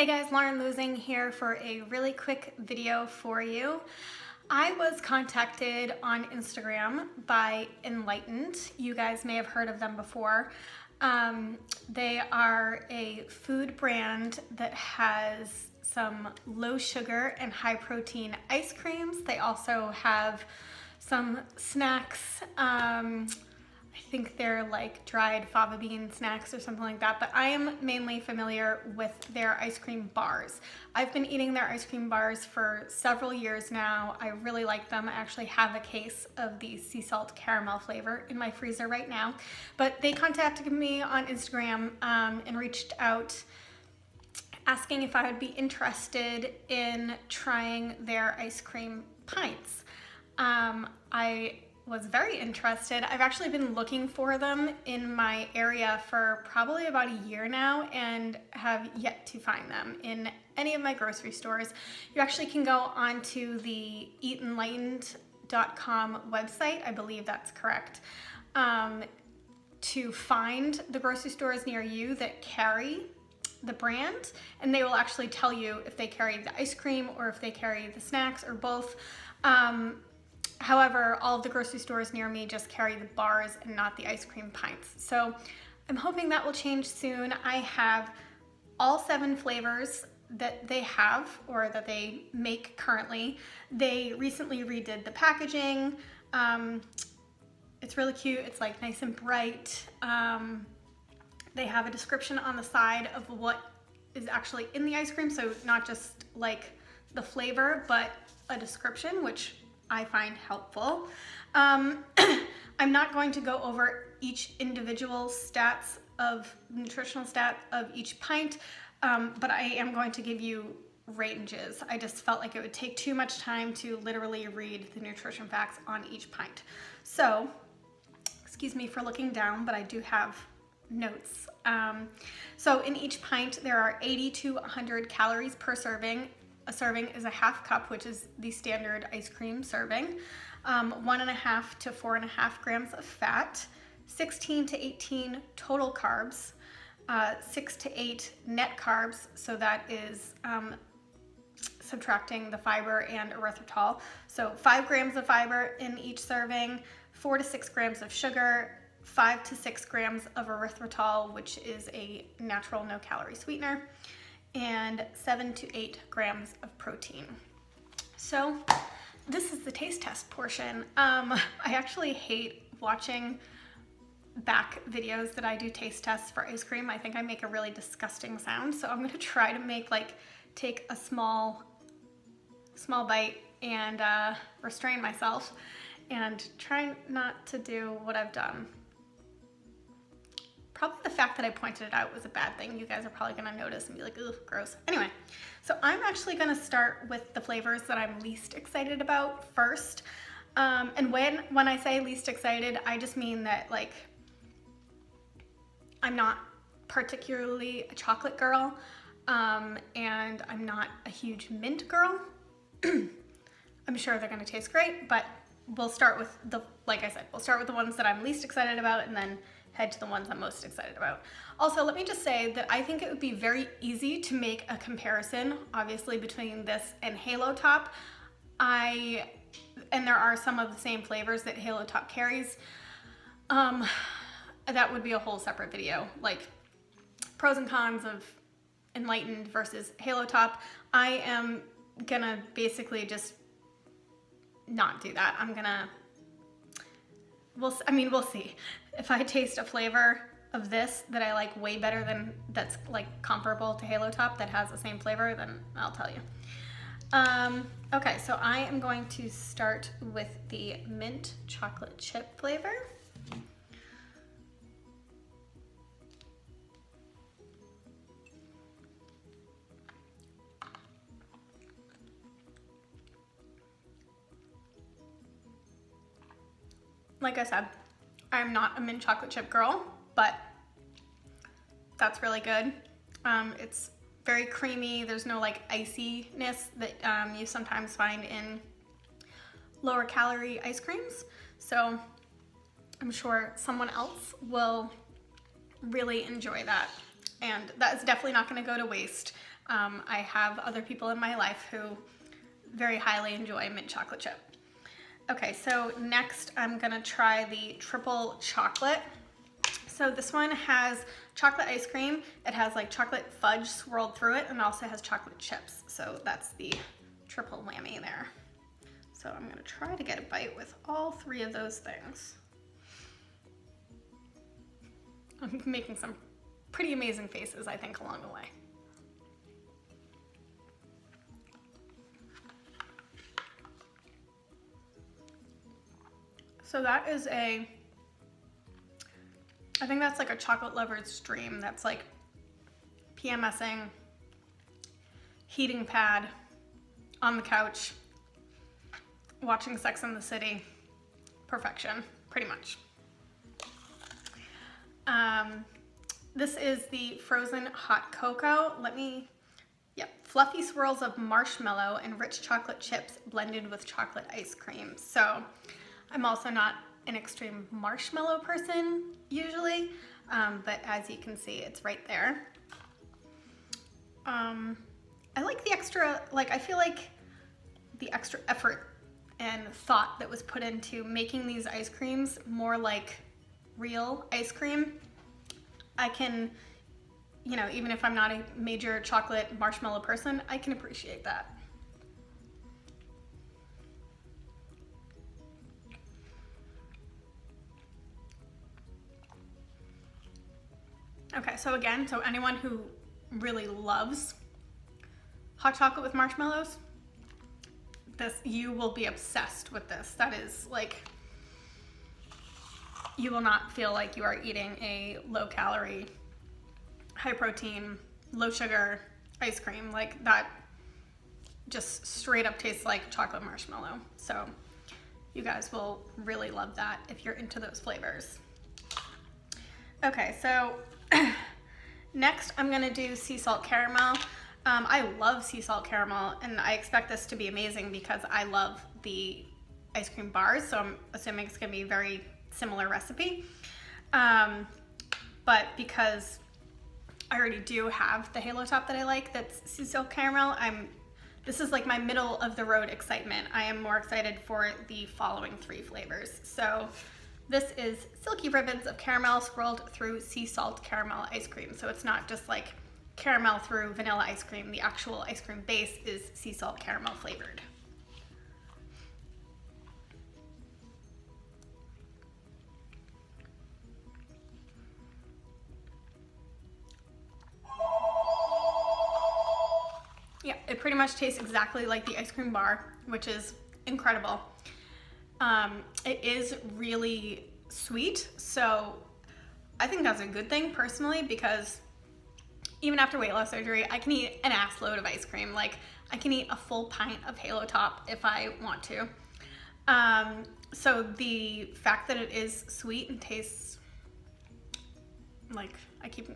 Hey guys, Lauren Losing here for a really quick video for you. I was contacted on Instagram by Enlightened. You guys may have heard of them before. They are a food brand that has some low sugar and high protein ice creams. They also have some snacks. I think they're like dried fava bean snacks or something like that, but I am mainly familiar with their ice cream bars. I've been eating their ice cream bars for several years now. I really like them. I actually have a case of the sea salt caramel flavor in my freezer right now, but they contacted me on Instagram and reached out asking if I would be interested in trying their ice cream pints. I was very interested. I've actually been looking for them in my area for probably about a year now and have yet to find them in any of my grocery stores. You actually can go onto the eatenlightened.com website, I believe that's correct, to find the grocery stores near you that carry the brand, and they will actually tell you if they carry the ice cream or if they carry the snacks or both. However, all of the grocery stores near me just carry the bars and not the ice cream pints. So I'm hoping that will change soon. I have all 7 flavors that they have or that they make currently. They recently redid the packaging. It's really cute. It's like nice and bright. They have a description on the side of what is actually in the ice cream. So not just like the flavor, but a description, which I find helpful. I'm not going to go over each individual nutritional stat of each pint, but I am going to give you ranges. I just felt like it would take too much time to literally read the nutrition facts on each pint. So, excuse me for looking down, but I do have notes. So in each pint, there are 80 to 100 calories per serving. A serving is a half cup, which is the standard ice cream serving. 1.5 to 4.5 grams of fat, 16 to 18 total carbs, 6 to 8 net carbs, so that is subtracting the fiber and erythritol. So 5 grams of fiber in each serving, 4 to 6 grams of sugar, 5 to 6 grams of erythritol, which is a natural no-calorie sweetener, and 7 to 8 grams of protein. So this is the taste test portion. I actually hate watching back videos that I do taste tests for ice cream. I think I make a really disgusting sound. So I'm gonna try to take a small bite and restrain myself and try not to do what I've done. Probably the fact that I pointed it out was a bad thing. You guys are probably gonna notice and be like, ugh, gross. Anyway, so I'm actually gonna start with the flavors that I'm least excited about first. And when I say least excited, I just mean that like, I'm not particularly a chocolate girl, and I'm not a huge mint girl. I'm sure they're gonna taste great, but we'll start with like I said, we'll start with the ones that I'm least excited about and then head to the ones I'm most excited about. Also, let me just say that I think it would be very easy to make a comparison, obviously, between this and Halo Top. And there are some of the same flavors that Halo Top carries. That would be a whole separate video, like pros and cons of Enlightened versus Halo Top. I am gonna basically just not do that. We'll see. If I taste a flavor of this that I like way better than that's like comparable to Halo Top that has the same flavor, then I'll tell you. Okay, so I am going to start with the mint chocolate chip flavor. Like I said, I'm not a mint chocolate chip girl, but that's really good. It's very creamy. There's no like iciness that you sometimes find in lower calorie ice creams. So I'm sure someone else will really enjoy that. and that is definitely not going to go to waste. I have other people in my life who very highly enjoy mint chocolate chip. Okay, so next I'm gonna try the triple chocolate. So this one has chocolate ice cream, it has like chocolate fudge swirled through it, and also has chocolate chips. So that's the triple whammy there. So I'm gonna try to get a bite with all three of those things. I'm making some pretty amazing faces, I think, along the way. So that is I think that's like a chocolate lover's dream. That's like PMSing, heating pad, on the couch, watching Sex and the City, perfection, pretty much. This is the frozen hot cocoa. Fluffy swirls of marshmallow and rich chocolate chips blended with chocolate ice cream. So I'm also not an extreme marshmallow person usually, but as you can see, it's right there. I like the extra, I feel like the extra effort and thought that was put into making these ice creams more like real ice cream. I can, even if I'm not a major chocolate marshmallow person, I can appreciate that. Okay, so again, anyone who really loves hot chocolate with marshmallows, you will be obsessed with this. That is you will not feel like you are eating a low calorie, high protein, low sugar ice cream. Like that just straight up tastes like chocolate marshmallow. So you guys will really love that if you're into those flavors. Okay, so next I'm gonna do sea salt caramel. I love sea salt caramel, and I expect this to be amazing because I love the ice cream bars, so I'm assuming it's gonna be a very similar recipe. But because I already do have the Halo Top that I like, that's sea salt caramel, this is like my middle of the road excitement. I am more excited for the following three flavors. So this is Silky Ribbons of caramel swirled through sea salt caramel ice cream. So it's not just like caramel through vanilla ice cream. The actual ice cream base is sea salt caramel flavored. Yeah, it pretty much tastes exactly like the ice cream bar, which is incredible. It is really sweet, so I think that's a good thing personally, because even after weight loss surgery, I can eat an ass load of ice cream. Like I can eat a full pint of Halo Top if I want to. So the fact that it is sweet and tastes like,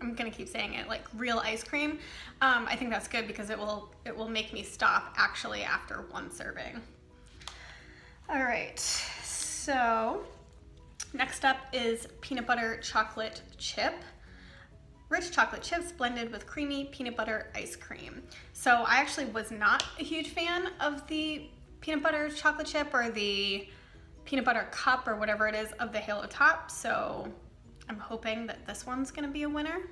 I'm gonna keep saying it, like real ice cream, I think that's good because it will make me stop actually after one serving. All right, so next up is peanut butter chocolate chip. Rich chocolate chips blended with creamy peanut butter ice cream. So I actually was not a huge fan of the peanut butter chocolate chip or the peanut butter cup or whatever it is of the Halo Top, so I'm hoping that this one's gonna be a winner.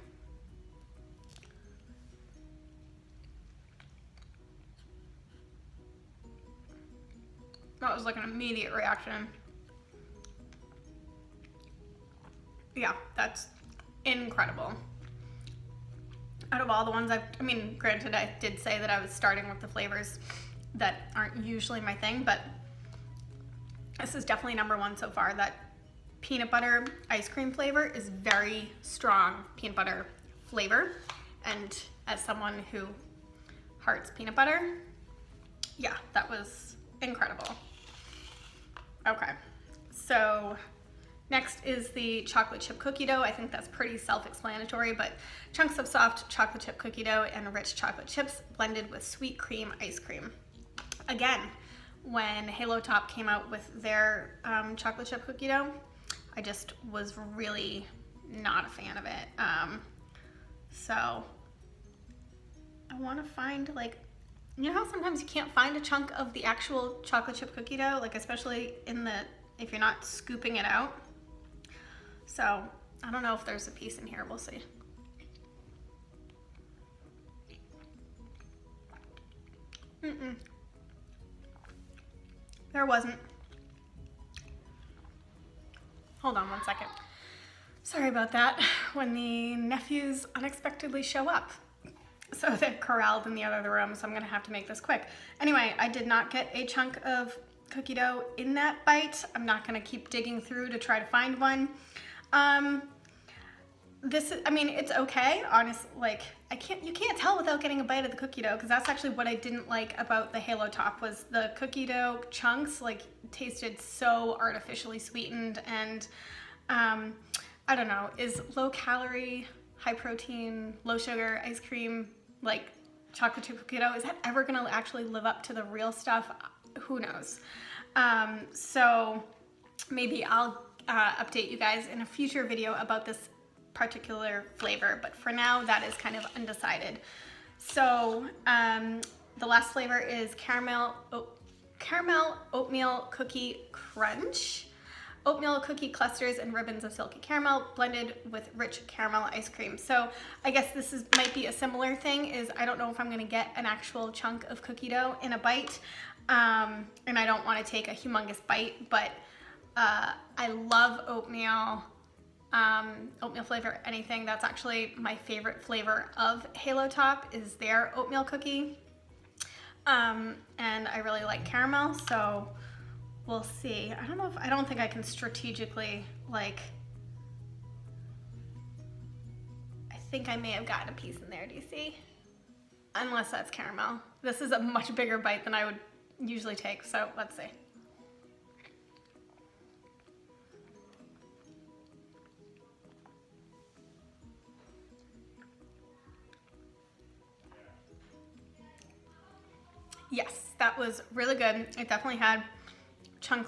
That was like an immediate reaction. Yeah, that's incredible. Out of all the ones granted, I did say that I was starting with the flavors that aren't usually my thing, but this is definitely number one so far. That peanut butter ice cream flavor is very strong peanut butter flavor, and as someone who hearts peanut butter, yeah, that was incredible. Okay, so next is the chocolate chip cookie dough. I think that's pretty self-explanatory, but chunks of soft chocolate chip cookie dough and rich chocolate chips blended with sweet cream ice cream. Again, when Halo Top came out with their chocolate chip cookie dough, I just was really not a fan of it. So I want to find, like, you know how sometimes you can't find a chunk of the actual chocolate chip cookie dough, like especially if you're not scooping it out. So I don't know if there's a piece in here, we'll see. There wasn't. Hold on one second. Sorry about that, when the nephews unexpectedly show up. So they're corralled in the other room, so I'm gonna have to make this quick. Anyway, I did not get a chunk of cookie dough in that bite. I'm not gonna keep digging through to try to find one. This is, I mean, it's okay, honestly. Like, you can't tell without getting a bite of the cookie dough, because that's actually what I didn't like about the Halo Top, was the cookie dough chunks, like, tasted so artificially sweetened, and I don't know, is low calorie, high protein, low sugar ice cream, like chocolate chip cookie dough, is that ever gonna actually live up to the real stuff? Who knows? So maybe I'll update you guys in a future video about this particular flavor, but for now that is kind of undecided. So the last flavor is caramel oatmeal cookie crunch. Oatmeal cookie clusters and ribbons of silky caramel blended with rich caramel ice cream. So I guess this might be a similar thing, is I don't know if I'm gonna get an actual chunk of cookie dough in a bite, and I don't wanna take a humongous bite, but I love oatmeal flavor, anything. That's actually my favorite flavor of Halo Top, is their oatmeal cookie. And I really like caramel, so we'll see. I don't think I can strategically, like, I think I may have gotten a piece in there, do you see? Unless that's caramel. This is a much bigger bite than I would usually take, so let's see. Yes, that was really good. It definitely had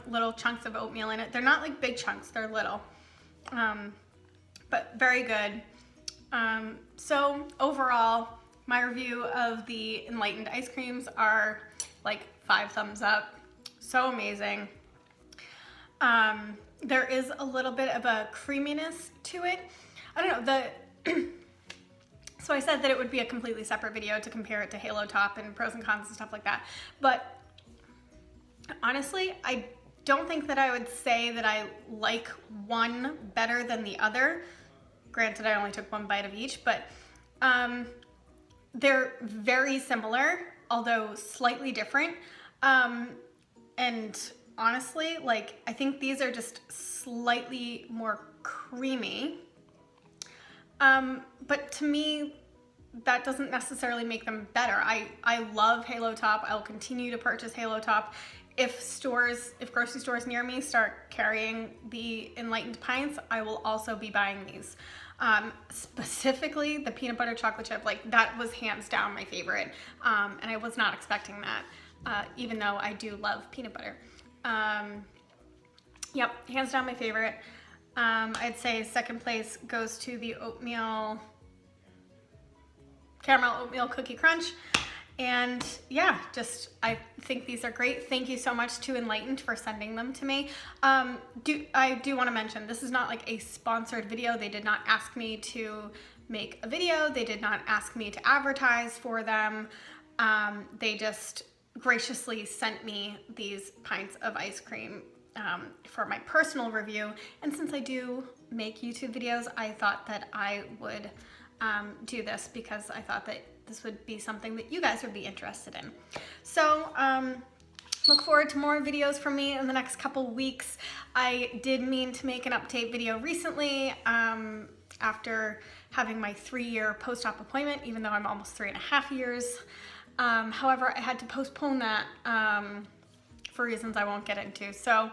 little chunks of oatmeal in it. They're not like big chunks, they're little, but very good. So overall, my review of the Enlightened ice creams are like 5 thumbs up. So amazing. There is a little bit of a creaminess to it. I don't know, so I said that it would be a completely separate video to compare it to Halo Top and pros and cons and stuff like that. But honestly, I don't think that I would say that I like one better than the other. Granted, I only took one bite of each, but they're very similar, although slightly different. And honestly, like, I think these are just slightly more creamy. But to me, that doesn't necessarily make them better. I love Halo Top. I will continue to purchase Halo Top. If grocery stores near me start carrying the Enlightened pints, I will also be buying these. Specifically the peanut butter chocolate chip, like, that was hands down my favorite. And I was not expecting that, even though I do love peanut butter. Yep, hands down my favorite. I'd say second place goes to the caramel oatmeal cookie crunch. And yeah, I think these are great. Thank you so much to Enlightened for sending them to me. I do want to mention, this is not like a sponsored video. They did not ask me to make a video. They did not ask me to advertise for them. They just graciously sent me these pints of ice cream for my personal review. And since I do make YouTube videos, I thought that I would do this, because I thought that this would be something that you guys would be interested in. So look forward to more videos from me in the next couple weeks. I did mean to make an update video recently after having my 3-year post-op appointment, even though I'm almost 3.5 years. However, I had to postpone that for reasons I won't get into. So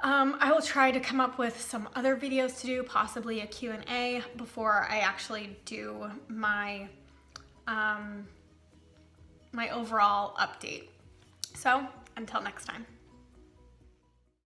I will try to come up with some other videos to do, possibly a Q&A, before I actually do my my overall update. So until next time.